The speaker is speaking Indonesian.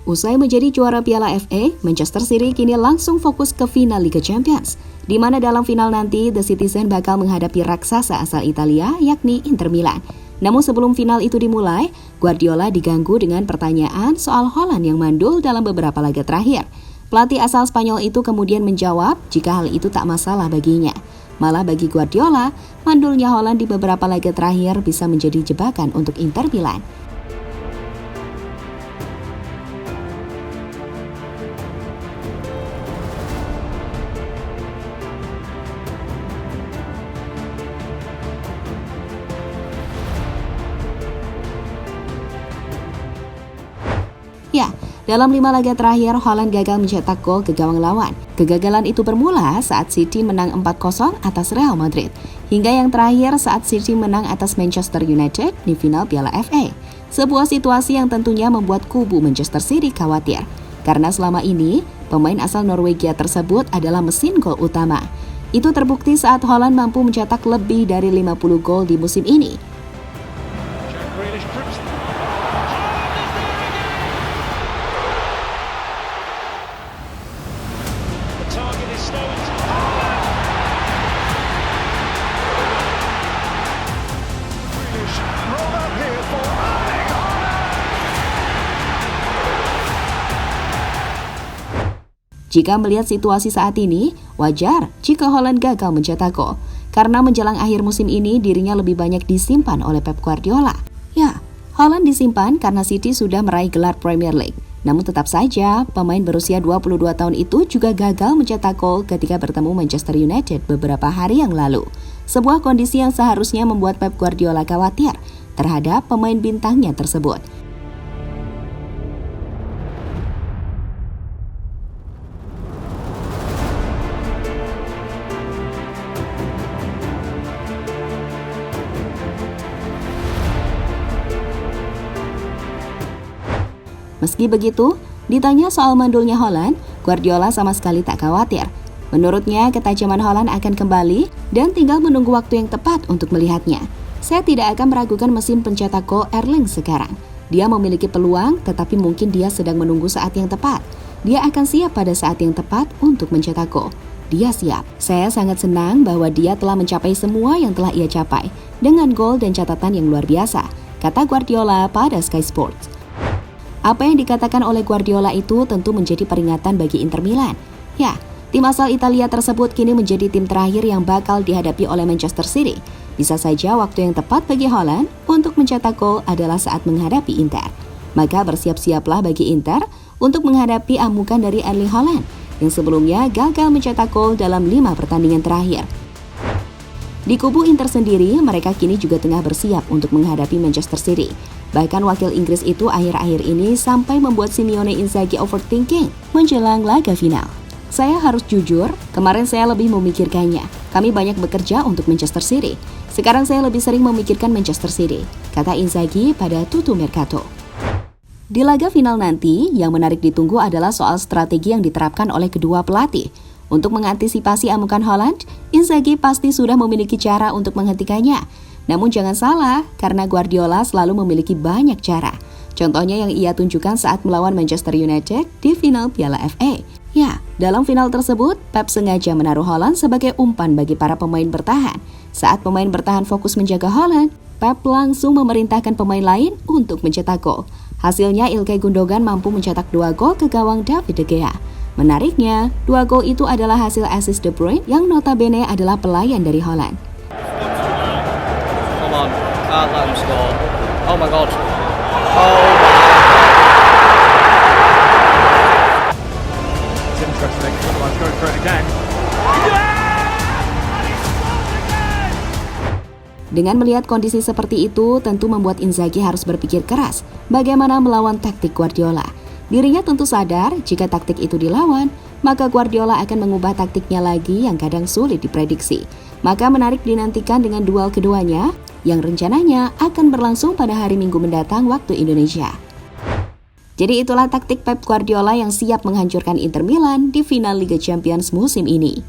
Usai menjadi juara Piala FA, Manchester City kini langsung fokus ke final Liga Champions, di mana dalam final nanti The Citizen bakal menghadapi raksasa asal Italia, yakni Inter Milan. Namun sebelum final itu dimulai, Guardiola diganggu dengan pertanyaan soal Haaland yang mandul dalam beberapa laga terakhir. Pelatih asal Spanyol itu kemudian menjawab jika hal itu tak masalah baginya. Malah bagi Guardiola, mandulnya Haaland di beberapa laga terakhir bisa menjadi jebakan untuk Inter Milan. Ya, dalam 5 laga terakhir, Haaland gagal mencetak gol ke gawang lawan. Kegagalan itu bermula saat City menang 4-0 atas Real Madrid, hingga yang terakhir saat City menang atas Manchester United di final Piala FA. Sebuah situasi yang tentunya membuat kubu Manchester City khawatir, karena selama ini, pemain asal Norwegia tersebut adalah mesin gol utama. Itu terbukti saat Haaland mampu mencetak lebih dari 50 gol di musim ini. Jika melihat situasi saat ini, wajar jika Haaland gagal mencetak gol. Karena menjelang akhir musim ini dirinya lebih banyak disimpan oleh Pep Guardiola. Ya, Haaland disimpan karena City sudah meraih gelar Premier League. Namun tetap saja, pemain berusia 22 tahun itu juga gagal mencetak gol ketika bertemu Manchester United beberapa hari yang lalu. Sebuah kondisi yang seharusnya membuat Pep Guardiola khawatir terhadap pemain bintangnya tersebut. Meski begitu, ditanya soal mandulnya Haaland, Guardiola sama sekali tak khawatir. Menurutnya, ketajaman Haaland akan kembali dan tinggal menunggu waktu yang tepat untuk melihatnya. Saya tidak akan meragukan mesin pencetak gol Erling sekarang. Dia memiliki peluang, tetapi mungkin dia sedang menunggu saat yang tepat. Dia akan siap pada saat yang tepat untuk mencetak gol. Dia siap. Saya sangat senang bahwa dia telah mencapai semua yang telah ia capai dengan gol dan catatan yang luar biasa, kata Guardiola pada Sky Sports. Apa yang dikatakan oleh Guardiola itu tentu menjadi peringatan bagi Inter Milan. Ya, tim asal Italia tersebut kini menjadi tim terakhir yang bakal dihadapi oleh Manchester City. Bisa saja waktu yang tepat bagi Haaland untuk mencetak gol adalah saat menghadapi Inter. Maka bersiap-siaplah bagi Inter untuk menghadapi amukan dari Erling Haaland yang sebelumnya gagal mencetak gol dalam 5 pertandingan terakhir. Di kubu Inter sendiri, mereka kini juga tengah bersiap untuk menghadapi Manchester City. Bahkan wakil Inggris itu akhir-akhir ini sampai membuat Simone Inzaghi overthinking menjelang laga final. Saya harus jujur, kemarin saya lebih memikirkannya. Kami banyak bekerja untuk Manchester City. Sekarang saya lebih sering memikirkan Manchester City, kata Inzaghi pada Tutto Mercato. Di laga final nanti, yang menarik ditunggu adalah soal strategi yang diterapkan oleh kedua pelatih. Untuk mengantisipasi amukan Haaland, Inzaghi pasti sudah memiliki cara untuk menghentikannya. Namun jangan salah, karena Guardiola selalu memiliki banyak cara. Contohnya yang ia tunjukkan saat melawan Manchester United di final Piala FA. Ya, dalam final tersebut, Pep sengaja menaruh Haaland sebagai umpan bagi para pemain bertahan. Saat pemain bertahan fokus menjaga Haaland, Pep langsung memerintahkan pemain lain untuk mencetak gol. Hasilnya Ilkay Gundogan mampu mencetak 2 gol ke gawang David De Gea. Menariknya, 2 gol itu adalah hasil assist De Bruyne yang notabene adalah pelayan dari Haaland. Can't let him score. Oh my god. It's interesting. Otherwise going for it again. Dengan melihat kondisi seperti itu, tentu membuat Inzaghi harus berpikir keras bagaimana melawan taktik Guardiola. Dirinya tentu sadar jika taktik itu dilawan, maka Guardiola akan mengubah taktiknya lagi yang kadang sulit diprediksi. Maka menarik dinantikan dengan duel keduanya yang rencananya akan berlangsung pada hari Minggu mendatang waktu Indonesia. Jadi itulah taktik Pep Guardiola yang siap menghancurkan Inter Milan di final Liga Champions musim ini.